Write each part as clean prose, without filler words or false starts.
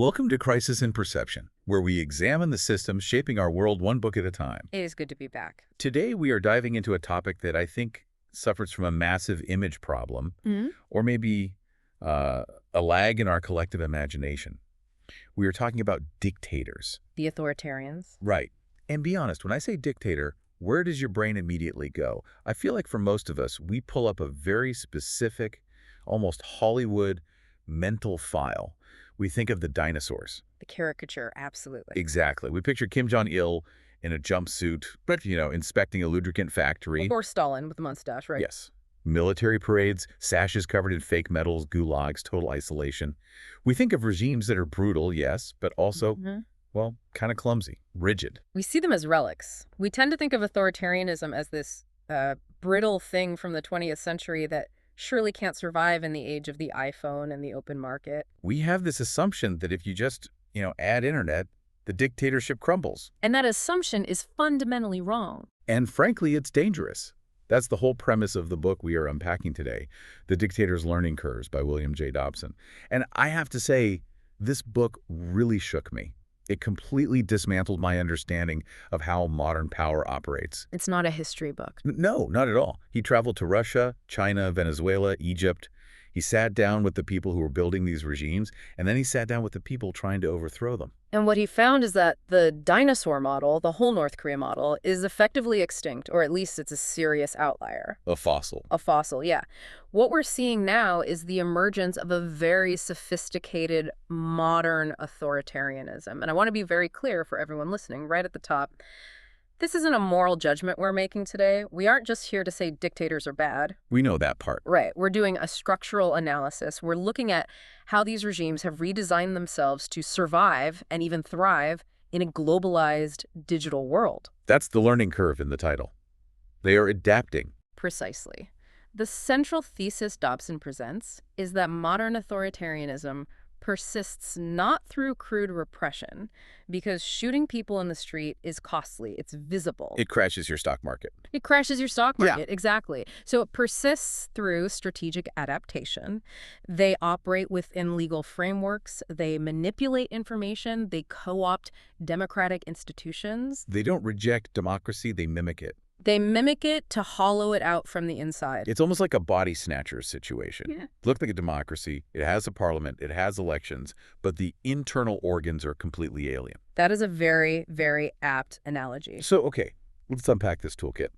Welcome to Crisis in Perception, where we examine the systems shaping our world one book at a time. It is good to be back. Today, we are diving into a topic that I think suffers from a massive image problem, or maybe a lag in our collective imagination. We are talking about dictators. The authoritarians. Right. And be honest, when I say dictator, where does your brain immediately go? I feel like for most of us, we pull up a very specific, almost Hollywood mental file. We think of the dinosaurs. The caricature, absolutely. Exactly. We picture Kim Jong-il in a jumpsuit, but, inspecting a lubricant factory. Or Stalin with a mustache, right? Yes. Military parades, sashes covered in fake metals, gulags, total isolation. We think of regimes that are brutal, yes, but also, well, kind of clumsy, rigid. We see them as relics. We tend to think of authoritarianism as this brittle thing from the 20th century that surely can't survive in the age of the iPhone and the open market. We have this assumption that if you just, add internet, the dictatorship crumbles. And that assumption is fundamentally wrong. And frankly, it's dangerous. That's the whole premise of the book we are unpacking today, The Dictator's Learning Curves by William J. Dobson. And I have to say, this book really shook me. It completely dismantled my understanding of how modern power operates. It's not a history book. No, not at all. He traveled to Russia, China, Venezuela, Egypt. He sat down with the people who were building these regimes, and then he sat down with the people trying to overthrow them. And what he found is that the dinosaur model, the whole North Korea model, is effectively extinct, or at least it's a serious outlier. A fossil. A fossil, yeah. What we're seeing now is the emergence of a very sophisticated, modern authoritarianism. And I want to be very clear for everyone listening right at the top. This isn't a moral judgment we're making today. We aren't just here to say dictators are bad. We know that part. Right. We're doing a structural analysis. We're looking at how these regimes have redesigned themselves to survive and even thrive in a globalized digital world. That's the learning curve in the title. They are adapting. Precisely. The central thesis Dobson presents is that modern authoritarianism persists not through crude repression, because shooting people in the street is costly. It's visible. It crashes your stock market. It crashes your stock market, Yeah. exactly. So it persists through strategic adaptation. They operate within legal frameworks. They manipulate information. They co-opt democratic institutions. They don't reject democracy, they mimic it. They mimic it to hollow it out from the inside. It's almost like a body snatcher situation. Yeah. Look like a democracy. It has a parliament. It has elections. But the internal organs are completely alien. That is a very, very apt analogy. So, okay, let's unpack this toolkit.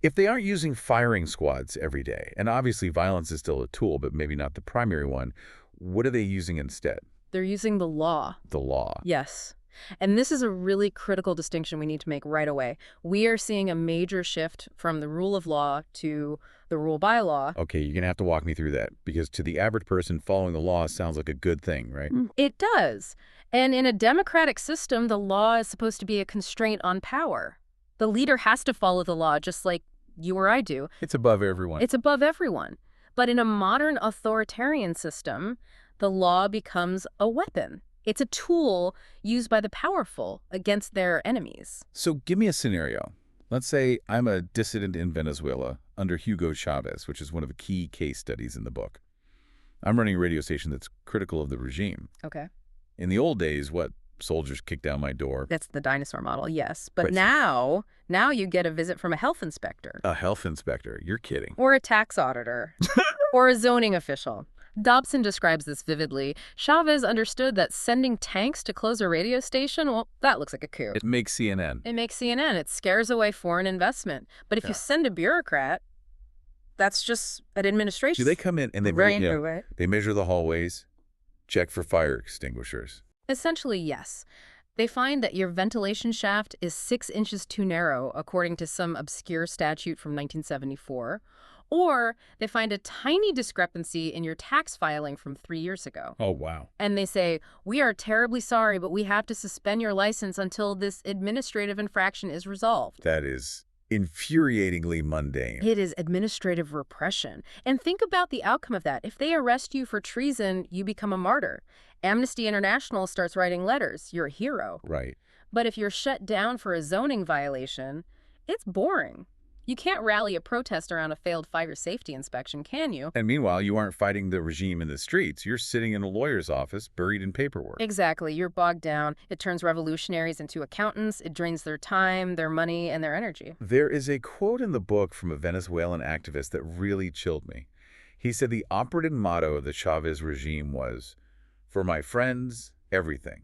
If they aren't using firing squads every day, and obviously violence is still a tool, but maybe not the primary one, what are they using instead? They're using the law. The law. Yes. And this is a really critical distinction we need to make right away. We are seeing a major shift from the rule of law to the rule by law. Okay, you're going to have to walk me through that, because to the average person, following the law sounds like a good thing, right? It does. And in a democratic system, the law is supposed to be a constraint on power. The leader has to follow the law just like you or I do. It's above everyone. It's above everyone. But in a modern authoritarian system, the law becomes a weapon. It's a tool used by the powerful against their enemies. So give me a scenario. Let's say I'm a dissident in Venezuela under Hugo Chavez, which is one of the key case studies in the book. I'm running a radio station that's critical of the regime. Okay. In the old days, soldiers kicked down my door. That's the dinosaur model, yes. But Right. now you get a visit from a health inspector. A health inspector. You're kidding. Or a tax auditor. Or a zoning official. Dobson describes this vividly. Chavez understood that sending tanks to close a radio station, well, that looks like a coup. It makes CNN. It makes CNN. It scares away foreign investment. But if you send a bureaucrat, that's just an administration. Do they come in and they, they measure the hallways, check for fire extinguishers? Essentially, yes. They find that your ventilation shaft is 6 inches too narrow, according to some obscure statute from 1974. Or they find a tiny discrepancy in your tax filing from 3 years ago. Oh, wow. And they say, we are terribly sorry, but we have to suspend your license until this administrative infraction is resolved. That is infuriatingly mundane. It is administrative repression. And think about the outcome of that. If they arrest you for treason, you become a martyr. Amnesty International starts writing letters. You're a hero. Right. But if you're shut down for a zoning violation, it's boring. You can't rally a protest around a failed fire safety inspection, can you? And meanwhile, you aren't fighting the regime in the streets. You're sitting in a lawyer's office, buried in paperwork. Exactly. You're bogged down. It turns revolutionaries into accountants. It drains their time, their money, and their energy. There is a quote in the book from a Venezuelan activist that really chilled me. He said the operative motto of the Chavez regime was, "For my friends, everything.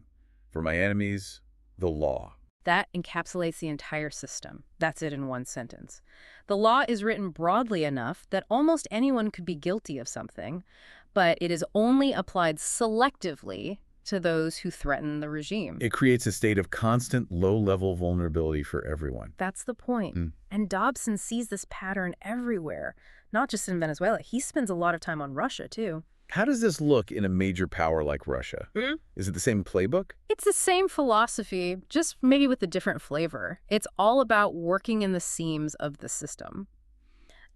For my enemies, the law." That encapsulates the entire system. That's it in one sentence. The law is written broadly enough that almost anyone could be guilty of something, but it is only applied selectively to those who threaten the regime. It creates a state of constant low-level vulnerability for everyone. That's the point. And Dobson sees this pattern everywhere, not just in Venezuela. He spends a lot of time on Russia, too. How does this look in a major power like Russia? Is it the same playbook? It's the same philosophy, just maybe with a different flavor. It's all about working in the seams of the system.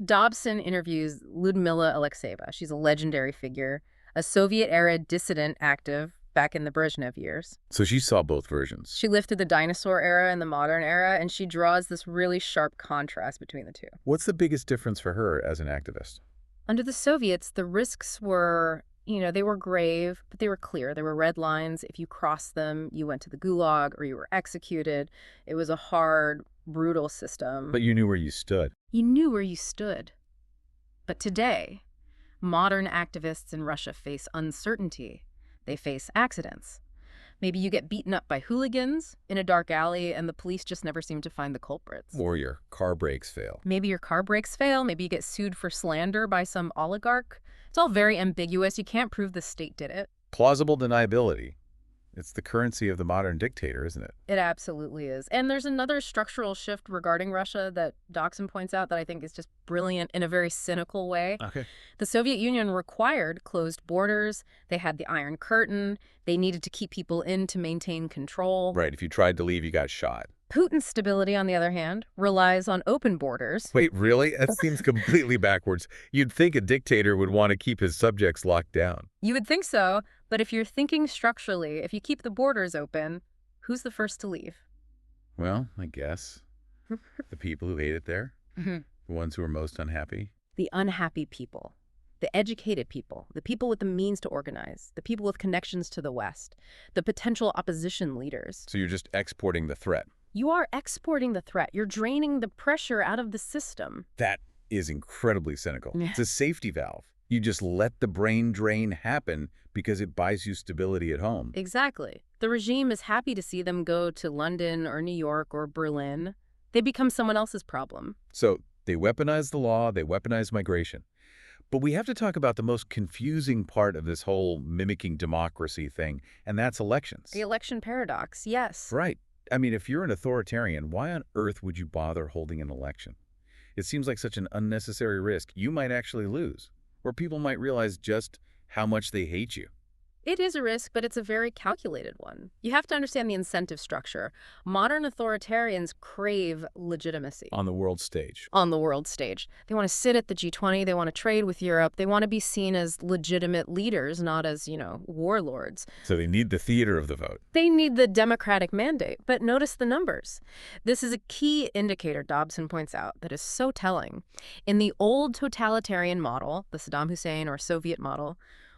Dobson interviews Lyudmila Alexeyeva. She's a legendary figure, a Soviet-era dissident active back in the Brezhnev years. So she saw both versions. She lived through the dinosaur era and the modern era, and she draws this really sharp contrast between the two. What's the biggest difference for her as an activist? Under the Soviets, the risks were, they were grave, but they were clear. There were red lines. If you crossed them, you went to the gulag or you were executed. It was a hard, brutal system. But you knew where you stood. You knew where you stood. But today, modern activists in Russia face uncertainty. They face accidents. Maybe you get beaten up by hooligans in a dark alley and the police just never seem to find the culprits. Or your car brakes fail. Maybe your car brakes fail. Maybe you get sued for slander by some oligarch. It's all very ambiguous. You can't prove the state did it. Plausible deniability. It's the currency of the modern dictator, isn't it? It absolutely is. And there's another structural shift regarding Russia that Dobson points out that I think is just brilliant in a very cynical way. Okay. The Soviet Union required closed borders. They had the Iron Curtain. They needed to keep people in to maintain control. Right. If you tried to leave, you got shot. Putin's stability, on the other hand, relies on open borders. Wait, really? That seems completely backwards. You'd think a dictator would want to keep his subjects locked down. You would think so, but if you're thinking structurally, if you keep the borders open, who's the first to leave? Well, I guess the people who hate it there, the ones who are most unhappy. The unhappy people, the educated people, the people with the means to organize, the people with connections to the West, the potential opposition leaders. So you're just exporting the threat. You are exporting the threat. You're draining the pressure out of the system. That is incredibly cynical. It's a safety valve. You just let the brain drain happen because it buys you stability at home. Exactly. The regime is happy to see them go to London or New York or Berlin. They become someone else's problem. So they weaponize the law, they weaponize migration. But we have to talk about the most confusing part of this whole mimicking democracy thing, and that's elections. The election paradox, yes. Right. I mean, if you're an authoritarian, why on earth would you bother holding an election? It seems like such an unnecessary risk. You might actually lose, or people might realize just how much they hate you. It is a risk, but it's a very calculated one. You have to understand the incentive structure. Modern authoritarians crave legitimacy. On the world stage. On the world stage. They want to sit at the G20. They want to trade with Europe. They want to be seen as legitimate leaders, not as, warlords. So they need the theater of the vote. They need the democratic mandate. But notice the numbers. This is a key indicator, Dobson points out, that is so telling. In the old totalitarian model, the Saddam Hussein or Soviet model,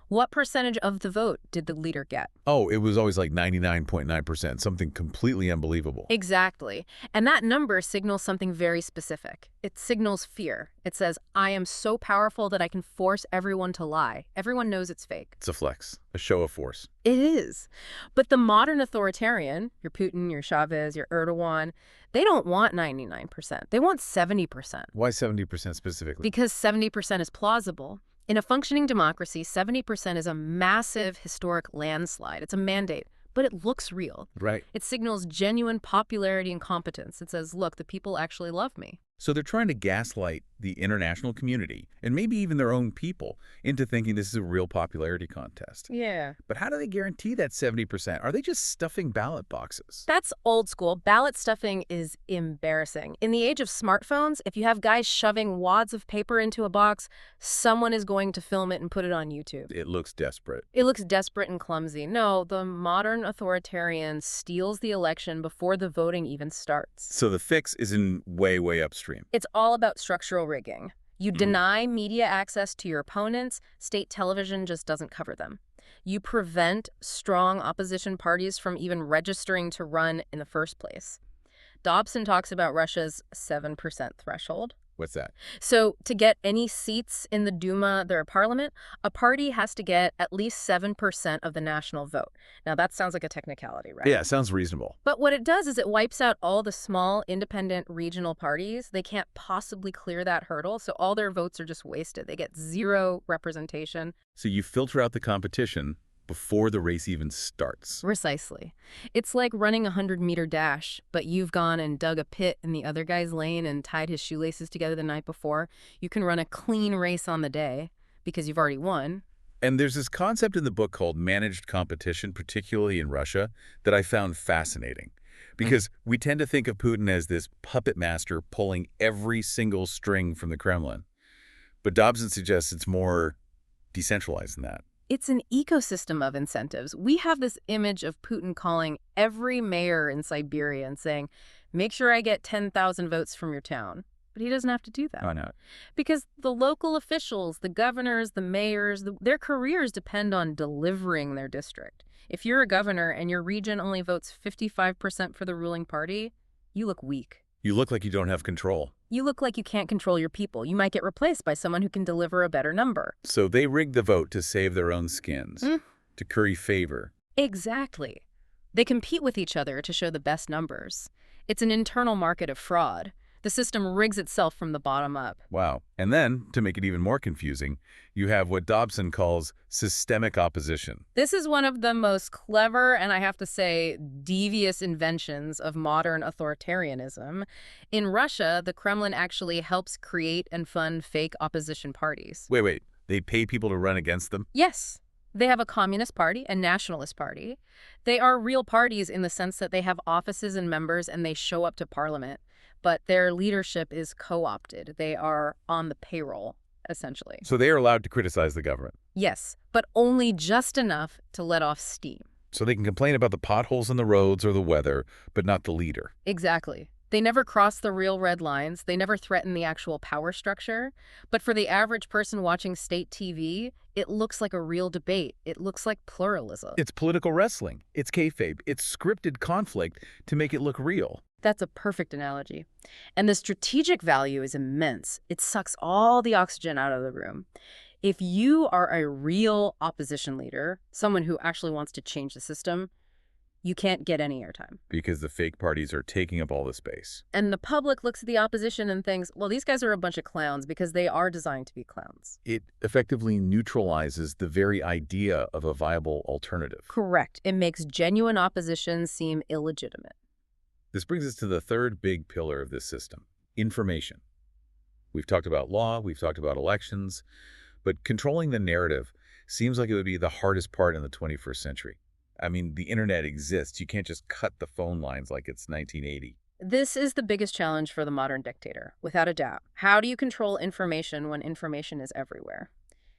what percentage of the vote did the leader get? Oh, it was always like 99.9%, something completely unbelievable. Exactly. And that number signals something very specific. It signals fear. It says, I am so powerful that I can force everyone to lie. Everyone knows it's fake. It's a flex, a show of force. It is. But the modern authoritarian, your Putin, your Chavez, your Erdogan, they don't want 99%. They want 70%. Why 70% specifically? Because 70% is plausible. In a functioning democracy, 70% is a massive historic landslide. It's a mandate, but it looks real. Right. It signals genuine popularity and competence. It says, look, the people actually love me. So they're trying to gaslight the international community, and maybe even their own people, into thinking this is a real popularity contest. Yeah. But how do they guarantee that 70%? Are they just stuffing ballot boxes? That's old school. Ballot stuffing is embarrassing. In the age of smartphones, if you have guys shoving wads of paper into a box, someone is going to film it and put it on YouTube. It looks desperate. It looks desperate and clumsy. No, the modern authoritarian steals the election before the voting even starts. So the fix is in way upstream. extreme. It's all about structural rigging. You deny media access to your opponents, state television just doesn't cover them. You prevent strong opposition parties from even registering to run in the first place. Dobson talks about Russia's 7% threshold. What's that? So to get any seats in the Duma, their parliament, a party has to get at least 7% of the national vote. Now that sounds like a technicality, right? Yeah, sounds reasonable. But what it does is it wipes out all the small, independent regional parties. They can't possibly clear that hurdle, so all their votes are just wasted. They get zero representation. So you filter out the competition before the race even starts. Precisely. It's like running a 100-meter dash, but you've gone and dug a pit in the other guy's lane and tied his shoelaces together the night before. You can run a clean race on the day because you've already won. And there's this concept in the book called managed competition, particularly in Russia, that I found fascinating. Because we tend to think of Putin as this puppet master pulling every single string from the Kremlin. But Dobson suggests it's more decentralized than that. It's an ecosystem of incentives. We have this image of Putin calling every mayor in Siberia and saying, make sure I get 10,000 votes from your town. But he doesn't have to do that. Why not? Because the local officials, the governors, the mayors, their careers depend on delivering their district. If you're a governor and your region only votes 55% for the ruling party, you look weak. You look like you don't have control. You look like you can't control your people. You might get replaced by someone who can deliver a better number. So they rigged the vote to save their own skins, to curry favor. Exactly. They compete with each other to show the best numbers. It's an internal market of fraud. The system rigs itself from the bottom up. Wow. And then, to make it even more confusing, you have what Dobson calls systemic opposition. This is one of the most clever and, I have to say, devious inventions of modern authoritarianism. In Russia, the Kremlin actually helps create and fund fake opposition parties. Wait. They pay people to run against them? Yes. They have a communist party, a nationalist party. They are real parties in the sense that they have offices and members and they show up to parliament. But their leadership is co-opted. They are on the payroll, essentially. So they are allowed to criticize the government? Yes, but only just enough to let off steam. So they can complain about the potholes in the roads or the weather, but not the leader. Exactly. They never cross the real red lines. They never threaten the actual power structure. But for the average person watching state TV, it looks like a real debate. It looks like pluralism. It's political wrestling. It's kayfabe. It's scripted conflict to make it look real. That's a perfect analogy. And the strategic value is immense. It sucks all the oxygen out of the room. If you are a real opposition leader, someone who actually wants to change the system, you can't get any airtime. Because the fake parties are taking up all the space. And the public looks at the opposition and thinks, well, these guys are a bunch of clowns because they are designed to be clowns. It effectively neutralizes the very idea of a viable alternative. Correct. It makes genuine opposition seem illegitimate. This brings us to the third big pillar of this system, information. We've talked about law, we've talked about elections, but controlling the narrative seems like it would be the hardest part in the 21st century. I mean, the internet exists. You can't just cut the phone lines like it's 1980. This is the biggest challenge for the modern dictator, without a doubt. How do you control information when information is everywhere?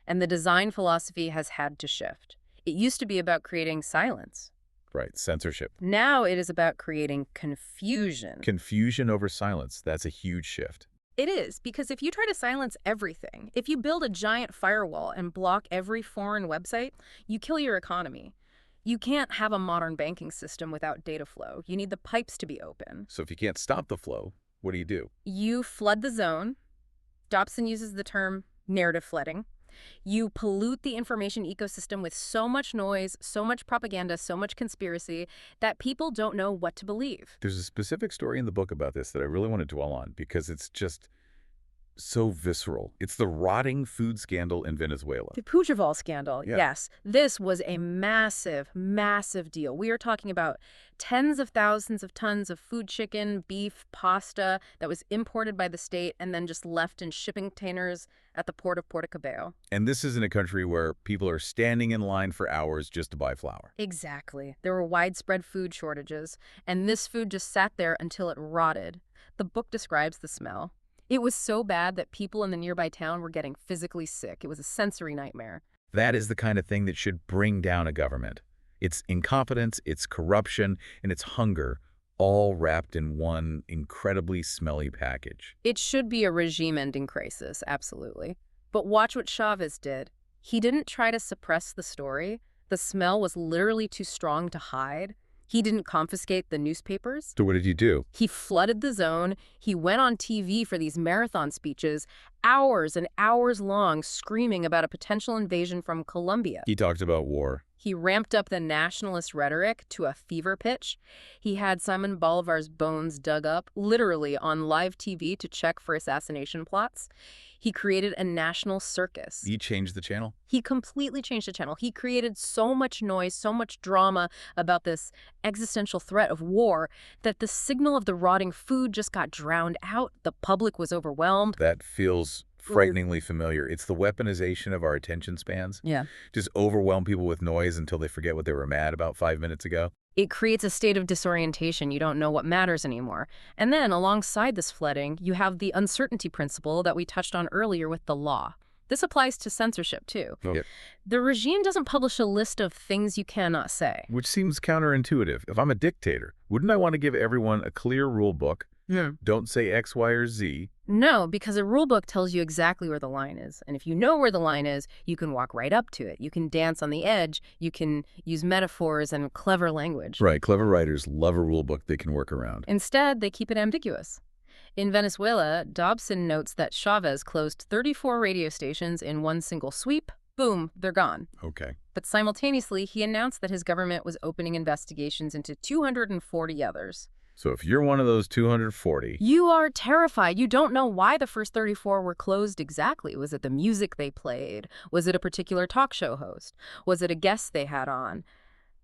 And the design philosophy has had to shift. It used to be about creating silence. Right, censorship. Now it is about creating confusion. Confusion over silence, that's a huge shift. It is, because if you try to silence everything, if you build a giant firewall and block every foreign website, you kill your economy. You can't have a modern banking system without data flow. You need the pipes to be open. So if you can't stop the flow, what do? You flood the zone. Dobson uses the term narrative flooding. You pollute the information ecosystem with so much noise, so much propaganda, so much conspiracy that people don't know what to believe. There's a specific story in the book about this that I really want to dwell on because it's just so visceral. It's the rotting food scandal in Venezuela. The Puigdemont scandal, Yeah. yes. This was a massive, massive deal. We are talking about tens of thousands of tons of food, chicken, beef, pasta that was imported by the state and then just left in shipping containers at the port of Puerto Cabello. And this is in a country where people are standing in line for hours just to buy flour. Exactly. There were widespread food shortages, and this food just sat there until it rotted. The book describes the smell. It was so bad that people in the nearby town were getting physically sick. It was a sensory nightmare. That is the kind of thing that should bring down a government. It's incompetence, it's corruption, and it's hunger all wrapped in one incredibly smelly package. It should be a regime-ending crisis, absolutely. But watch what Chavez did. He didn't try to suppress the story. The smell was literally too strong to hide. He didn't confiscate the newspapers. So what did you do? He flooded the zone. He went on TV for these marathon speeches, hours and hours long, screaming about a potential invasion from Colombia. He talked about war. He ramped up the nationalist rhetoric to a fever pitch. He had Simon Bolivar's bones dug up, literally on live TV to check for assassination plots. He created a national circus. He changed the channel? He completely changed the channel. He created so much noise, so much drama about this existential threat of war that the signal of the rotting food just got drowned out. The public was overwhelmed. That feels frighteningly familiar. It's the weaponization of our attention spans. Yeah. Just overwhelm people with noise until they forget what they were mad about 5 minutes ago. It creates a state of disorientation. You don't know what matters anymore. And then alongside this flooding, you have the uncertainty principle that we touched on earlier with the law. This applies to censorship, too. Oh. Yep. The regime doesn't publish a list of things you cannot say. Which seems counterintuitive. If I'm a dictator, wouldn't I want to give everyone a clear rule book? Yeah. Don't say X, Y, or Z. No, because a rule book tells you exactly where the line is. And if you know where the line is, you can walk right up to it. You can dance on the edge. You can use metaphors and clever language. Right. Clever writers love a rule book they can work around. Instead, they keep it ambiguous. In Venezuela, Dobson notes that Chavez closed 34 radio stations in one single sweep. Boom, they're gone. Okay. But simultaneously, he announced that his government was opening investigations into 240 others. So if you're one of those 240... You are terrified. You don't know why the first 34 were closed exactly. Was it the music they played? Was it a particular talk show host? Was it a guest they had on?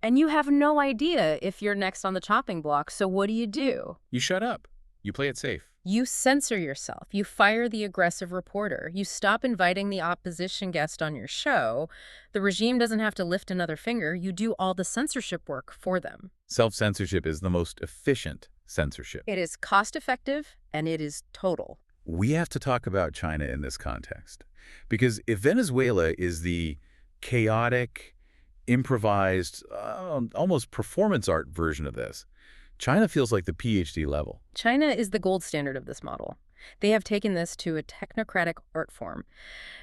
And you have no idea if you're next on the chopping block, so what do? You shut up. You play it safe. You censor yourself. You fire the aggressive reporter. You stop inviting the opposition guest on your show. The regime doesn't have to lift another finger. You do all the censorship work for them. Self-censorship is the most efficient censorship. It is cost-effective, and it is total. We have to talk about China in this context. Because if Venezuela is the chaotic, improvised, almost performance art version of this, China feels like the PhD level. China is the gold standard of this model. They have taken this to a technocratic art form.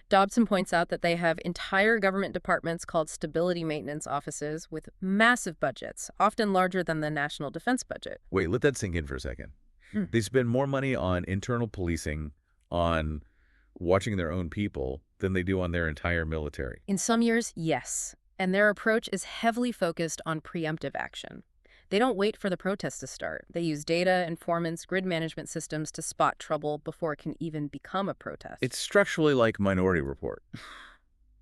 Dobson points out that they have entire government departments called stability maintenance offices with massive budgets, often larger than the national defense budget. Wait, let that sink in for a second. They spend more money on internal policing, on watching their own people, than they do on their entire military. In some years, yes. And their approach is heavily focused on preemptive action. They don't wait for the protest to start. They use data, informants, grid management systems to spot trouble before it can even become a protest. It's structurally like Minority Report.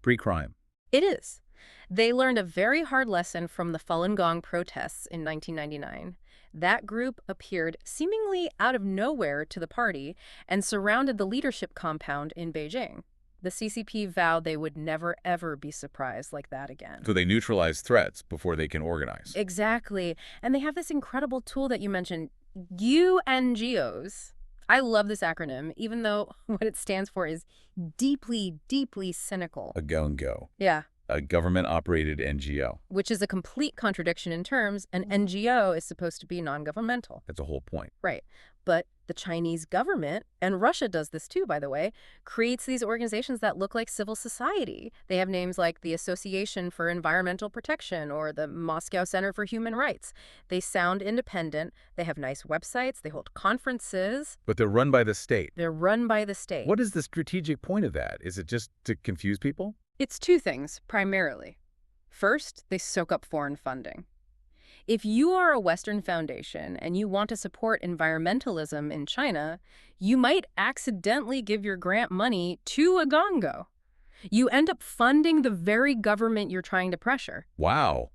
Pre-crime. It is. They learned a very hard lesson from the Falun Gong protests in 1999. That group appeared seemingly out of nowhere to the party and surrounded the leadership compound in Beijing. The CCP vowed they would never, ever be surprised like that again. So they neutralize threats before they can organize. Exactly. And they have this incredible tool that you mentioned, UNGOs. I love this acronym, even though what it stands for is deeply, deeply cynical. A go-and-go. Yeah. A government-operated NGO. Which is a complete contradiction in terms. An NGO is supposed to be non-governmental. That's the whole point. Right. But the Chinese government, and Russia does this too, by the way, creates these organizations that look like civil society. They have names like the Association for Environmental Protection or the Moscow Center for Human Rights. They sound independent. They have nice websites. They hold conferences. But they're run by the state. They're run by the state. What is the strategic point of that? Is it just to confuse people? It's two things, primarily. First, they soak up foreign funding. If you are a Western foundation and you want to support environmentalism in China, you might accidentally give your grant money to a gongo. You end up funding the very government you're trying to pressure. Wow.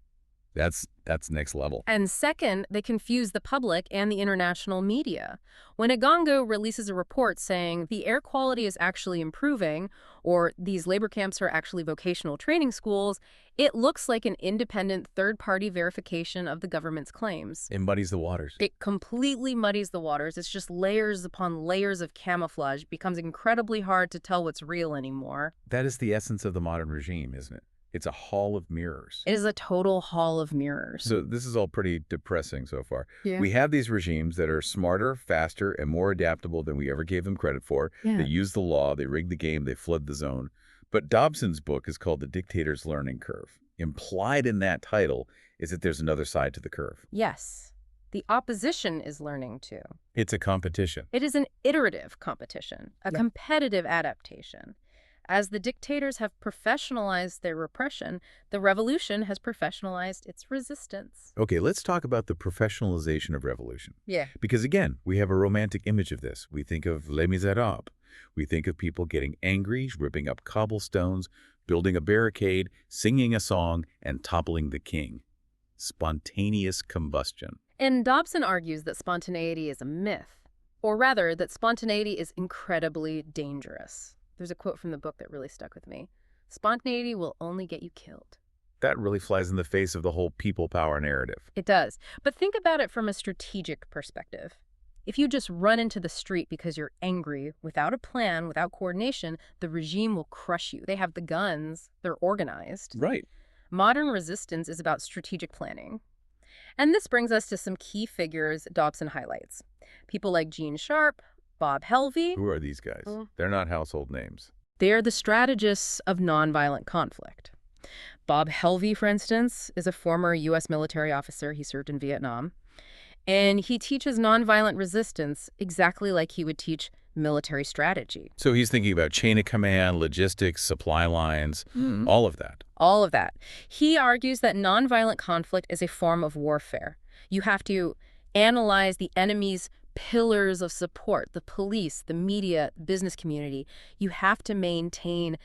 That's next level. And second, they confuse the public and the international media. When a gongo releases a report saying the air quality is actually improving or these labor camps are actually vocational training schools, it looks like an independent third-party verification of the government's claims. It muddies the waters. It completely muddies the waters. It's just layers upon layers of camouflage. It becomes incredibly hard to tell what's real anymore. That is the essence of the modern regime, isn't it? It's a hall of mirrors. It is a total hall of mirrors. So this is all pretty depressing so far. Yeah. We have these regimes that are smarter, faster, and more adaptable than we ever gave them credit for. Yeah. They use the law, they rig the game, they flood the zone. But Dobson's book is called The Dictator's Learning Curve. Implied in that title is that there's another side to the curve. Yes. The opposition is learning too. It's a competition. It is an iterative competition, a competitive adaptation. As the dictators have professionalized their repression, the revolution has professionalized its resistance. Okay, let's talk about the professionalization of revolution. Yeah. Because again, we have a romantic image of this. We think of Les Miserables. We think of people getting angry, ripping up cobblestones, building a barricade, singing a song, and toppling the king. Spontaneous combustion. And Dobson argues that spontaneity is a myth, or rather that spontaneity is incredibly dangerous. There's a quote from the book that really stuck with me. Spontaneity will only get you killed. That really flies in the face of the whole people power narrative. It does. But think about it from a strategic perspective. If you just run into the street because you're angry, without a plan, without coordination, the regime will crush you. They have the guns. They're organized. Right. Modern resistance is about strategic planning. And this brings us to some key figures Dobson highlights. People like Gene Sharp, Bob Helvey. Who are these guys? They're not household names. They're the strategists of nonviolent conflict. Bob Helvey, for instance, is a former U.S. military officer. He served in Vietnam. And he teaches nonviolent resistance exactly like he would teach military strategy. So he's thinking about chain of command, logistics, supply lines, all of that. All of that. He argues that nonviolent conflict is a form of warfare. You have to analyze the enemy's pillars of support, the police, the media, business community. You have to maintain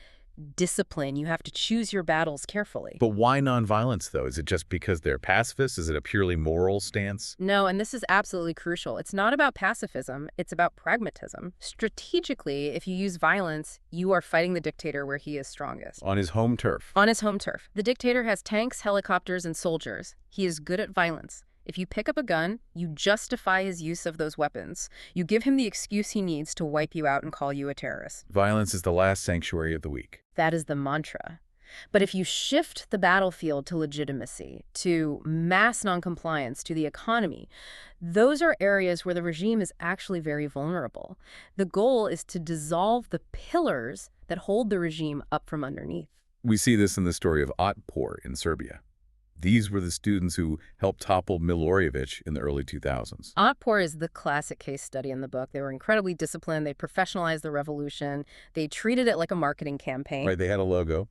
discipline. You have to choose your battles carefully. But why nonviolence, though? Is it just because they're pacifists? Is it a purely moral stance? No, and this is absolutely crucial. It's not about pacifism. It's about pragmatism. Strategically, if you use violence, you are fighting the dictator where he is strongest. On his home turf. On his home turf. The dictator has tanks, helicopters, and soldiers. He is good at violence. If you pick up a gun, you justify his use of those weapons. You give him the excuse he needs to wipe you out and call you a terrorist. Violence is the last sanctuary of the weak. That is the mantra. But if you shift the battlefield to legitimacy, to mass noncompliance, to the economy, those are areas where the regime is actually very vulnerable. The goal is to dissolve the pillars that hold the regime up from underneath. We see this in the story of Otpor in Serbia. These were the students who helped topple Milojevic in the early 2000s. Otpor is the classic case study in the book. They were incredibly disciplined. They professionalized the revolution. They treated it like a marketing campaign. Right, they had a logo.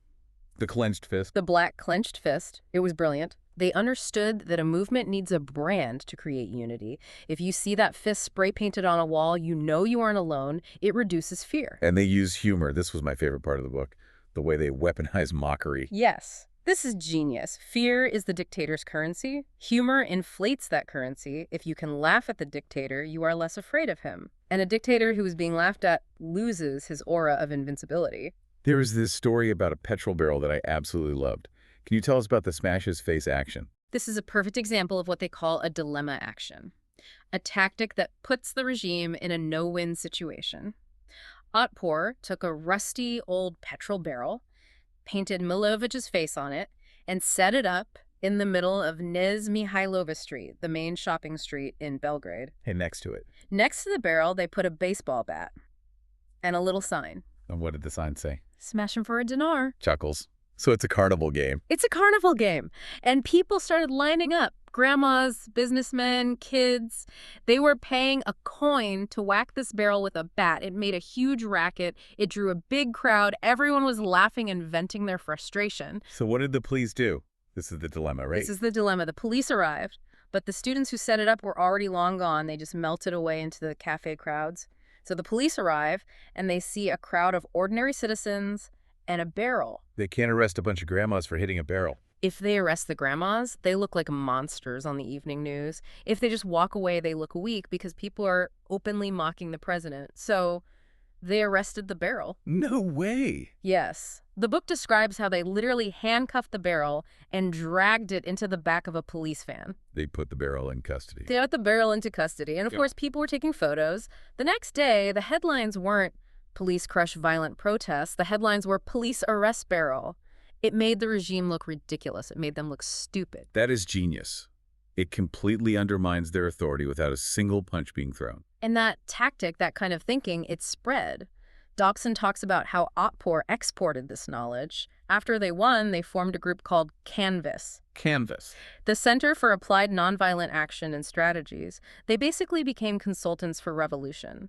The clenched fist. The black clenched fist. It was brilliant. They understood that a movement needs a brand to create unity. If you see that fist spray painted on a wall, you know you aren't alone. It reduces fear. And they use humor. This was my favorite part of the book. The way they weaponize mockery. Yes. This is genius. Fear is the dictator's currency. Humor inflates that currency. If you can laugh at the dictator, you are less afraid of him. And a dictator who is being laughed at loses his aura of invincibility. There was this story about a petrol barrel that I absolutely loved. Can you tell us about the smash his face action? This is a perfect example of what they call a dilemma action, a tactic that puts the regime in a no-win situation. Otpor took a rusty old petrol barrel, painted Milojevic's face on it, and set it up in the middle of Knez Mihailova Street, the main shopping street in Belgrade. Hey, next to it. Next to the barrel, they put a baseball bat and a little sign. And what did the sign say? Smash him for a dinar. Chuckles. So it's a carnival game. It's a carnival game. And people started lining up. Grandmas, businessmen, kids. They were paying a coin to whack this barrel with a bat. It made a huge racket. It drew a big crowd. Everyone was laughing and venting their frustration. So what did the police do? This is the dilemma, right? This is the dilemma. The police arrived, but the students who set it up were already long gone. They just melted away into the cafe crowds. So the police arrive, and they see a crowd of ordinary citizens and a barrel. They can't arrest a bunch of grandmas for hitting a barrel. If they arrest the grandmas, they look like monsters on the evening news. If they just walk away, they look weak because people are openly mocking the president. So they arrested the barrel. No way. Yes. The book describes how they literally handcuffed the barrel and dragged it into the back of a police van. They put the barrel in custody. They got the barrel into custody. And of course, people were taking photos. The next day, the headlines weren't police crush violent protests. The headlines were police arrest barrel. It made the regime look ridiculous. It made them look stupid. That is genius. It completely undermines their authority without a single punch being thrown. And that tactic, that kind of thinking, it spread. Dobson talks about how Otpor exported this knowledge. After they won, they formed a group called Canvas. Canvas. The Center for Applied Nonviolent Action and Strategies. They basically became consultants for revolution.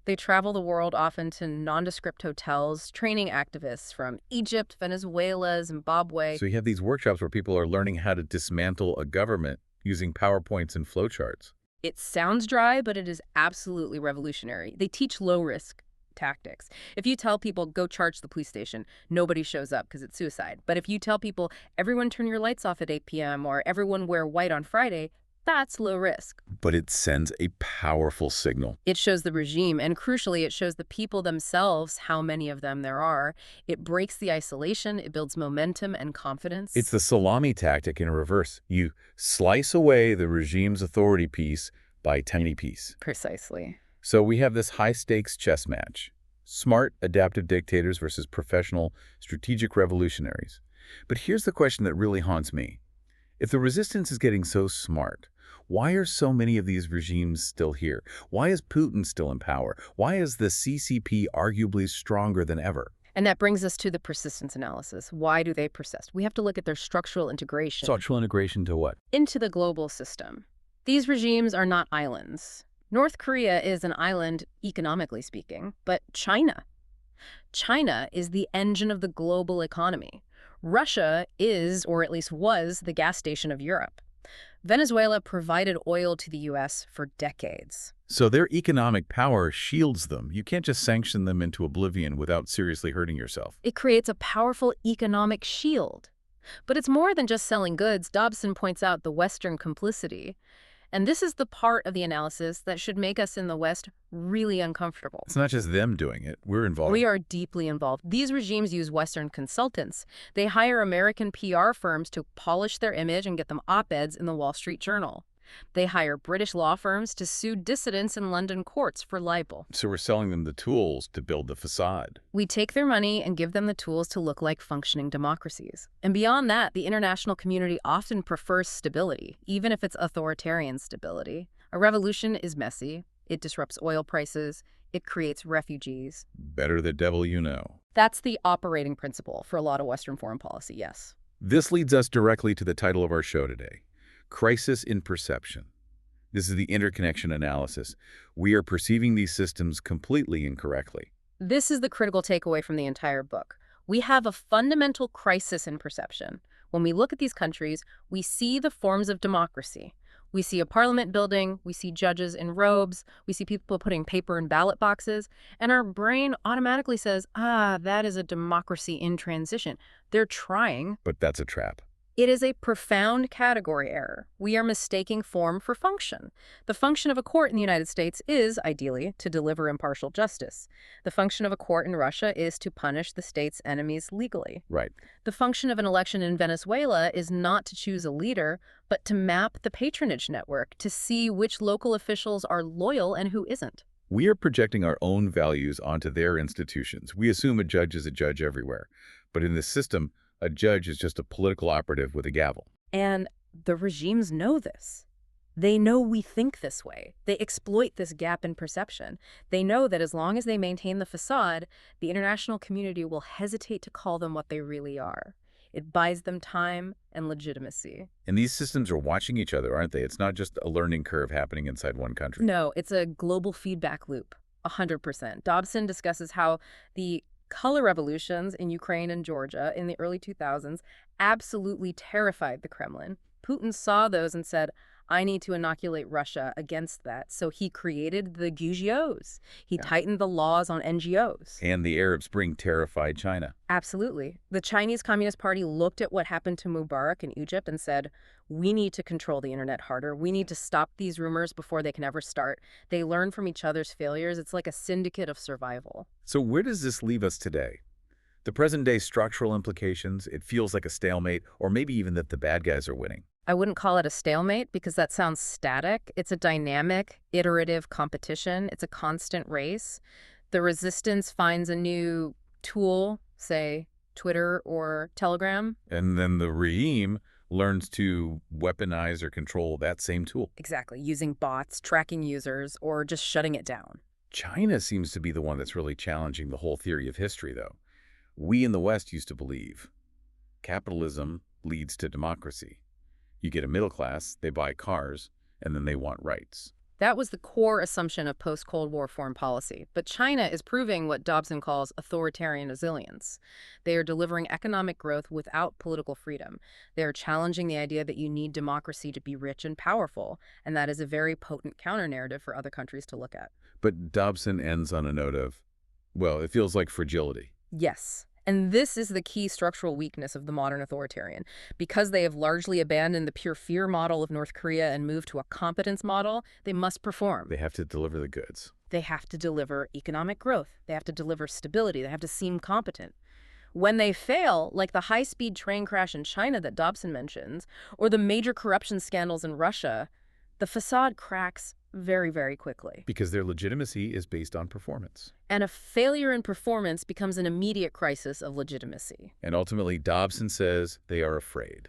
They travel the world often to nondescript hotels, training activists from Egypt, Venezuela, Zimbabwe. So you have these workshops where people are learning how to dismantle a government using PowerPoints and flowcharts. It sounds dry, but it is absolutely revolutionary. They teach low-risk tactics. If you tell people, go charge the police station, nobody shows up because it's suicide. But if you tell people, everyone turn your lights off at 8 p.m. or everyone wear white on Friday, that's low risk. But it sends a powerful signal. It shows the regime, and crucially, it shows the people themselves how many of them there are. It breaks the isolation. It builds momentum and confidence. It's the salami tactic in reverse. You slice away the regime's authority piece by tiny piece. Precisely. So we have this high-stakes chess match. Smart, adaptive dictators versus professional, strategic revolutionaries. But here's the question that really haunts me. If the resistance is getting so smart, why are so many of these regimes still here? Why is Putin still in power? Why is the CCP arguably stronger than ever? And that brings us to the persistence analysis. Why do they persist? We have to look at their structural integration. Structural integration to what? Into the global system. These regimes are not islands. North Korea is an island, economically speaking, but China is the engine of the global economy. Russia is, or at least was, the gas station of Europe. Venezuela provided oil to the U.S. for decades. So their economic power shields them. You can't just sanction them into oblivion without seriously hurting yourself. It creates a powerful economic shield. But it's more than just selling goods. Dobson points out the Western complicity. And this is the part of the analysis that should make us in the West really uncomfortable. It's not just them doing it. We're involved. We are deeply involved. These regimes use Western consultants. They hire American PR firms to polish their image and get them op-eds in the Wall Street Journal. They hire British law firms to sue dissidents in London courts for libel. So we're selling them the tools to build the facade. We take their money and give them the tools to look like functioning democracies. And beyond that, the international community often prefers stability, even if it's authoritarian stability. A revolution is messy. It disrupts oil prices. It creates refugees. Better the devil you know. That's the operating principle for a lot of Western foreign policy, yes. This leads us directly to the title of our show today. Crisis in perception. This is the interconnection analysis. We are perceiving these systems completely incorrectly. This is the critical takeaway from the entire book. We have a fundamental crisis in perception. When we look at these countries, we see the forms of democracy. We see a parliament building, we see judges in robes, we see people putting paper in ballot boxes, and our brain automatically says, that is a democracy in transition. They're trying. But that's a trap. It is a profound category error. We are mistaking form for function. The function of a court in the United States is, ideally, to deliver impartial justice. The function of a court in Russia is to punish the state's enemies legally. Right. The function of an election in Venezuela is not to choose a leader, but to map the patronage network, to see which local officials are loyal and who isn't. We are projecting our own values onto their institutions. We assume a judge is a judge everywhere. But in this system, a judge is just a political operative with a gavel. And the regimes know this. They know we think this way. They exploit this gap in perception. They know that as long as they maintain the facade, the international community will hesitate to call them what they really are. It buys them time and legitimacy. And these systems are watching each other, aren't they? It's not just a learning curve happening inside one country. No, it's a global feedback loop, 100%. Dobson discusses how the color revolutions in Ukraine and Georgia in the early 2000s absolutely terrified the Kremlin. Putin saw those and said, I need to inoculate Russia against that. So he created the GGOs. He tightened the laws on NGOs. And the Arab Spring terrified China. Absolutely. The Chinese Communist Party looked at what happened to Mubarak in Egypt and said, we need to control the internet harder. We need to stop these rumors before they can ever start. They learn from each other's failures. It's like a syndicate of survival. So where does this leave us today? The present-day structural implications, it feels like a stalemate, or maybe even that the bad guys are winning. I wouldn't call it a stalemate because that sounds static. It's a dynamic, iterative competition. It's a constant race. The resistance finds a new tool, say, Twitter or Telegram. And then the regime learns to weaponize or control that same tool. Exactly, using bots, tracking users, or just shutting it down. China seems to be the one that's really challenging the whole theory of history, though. We in the West used to believe capitalism leads to democracy. You get a middle class, they buy cars, and then they want rights. That was the core assumption of post-Cold War foreign policy. But China is proving what Dobson calls authoritarian resilience. They are delivering economic growth without political freedom. They are challenging the idea that you need democracy to be rich and powerful, and that is a very potent counter-narrative for other countries to look at. But Dobson ends on a note of, well, it feels like fragility. Yes. And this is the key structural weakness of the modern authoritarian. Because they have largely abandoned the pure fear model of North Korea and moved to a competence model, they must perform. They have to deliver the goods. They have to deliver economic growth. They have to deliver stability. They have to seem competent. When they fail, like the high-speed train crash in China that Dobson mentions, or the major corruption scandals in Russia, the facade cracks very, very quickly. Because their legitimacy is based on performance. And a failure in performance becomes an immediate crisis of legitimacy. And ultimately, Dobson says they are afraid.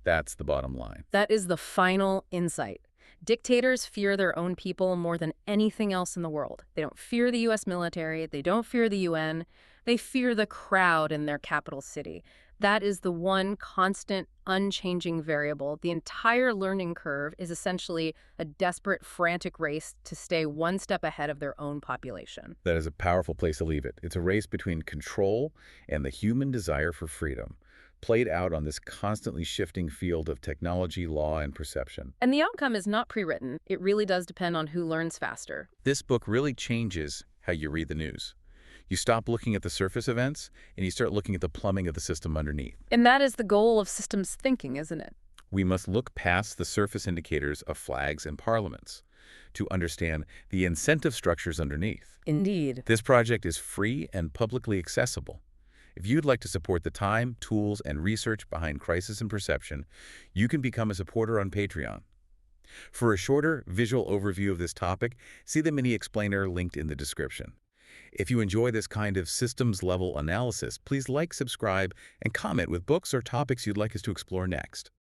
That's the bottom line. That is the final insight. Dictators fear their own people more than anything else in the world. They don't fear the U.S. military. They don't fear the UN. They fear the crowd in their capital city. That is the one constant, unchanging variable. The entire learning curve is essentially a desperate, frantic race to stay one step ahead of their own population. That is a powerful place to leave it. It's a race between control and the human desire for freedom, played out on this constantly shifting field of technology, law, and perception. And the outcome is not pre-written. It really does depend on who learns faster. This book really changes how you read the news. You stop looking at the surface events, and you start looking at the plumbing of the system underneath. And that is the goal of systems thinking, isn't it? We must look past the surface indicators of flags and parliaments to understand the incentive structures underneath. Indeed. This project is free and publicly accessible. If you'd like to support the time, tools, and research behind crisis and perception, you can become a supporter on Patreon. For a shorter visual overview of this topic, see the mini explainer linked in the description. If you enjoy this kind of systems-level analysis, please like, subscribe, and comment with books or topics you'd like us to explore next.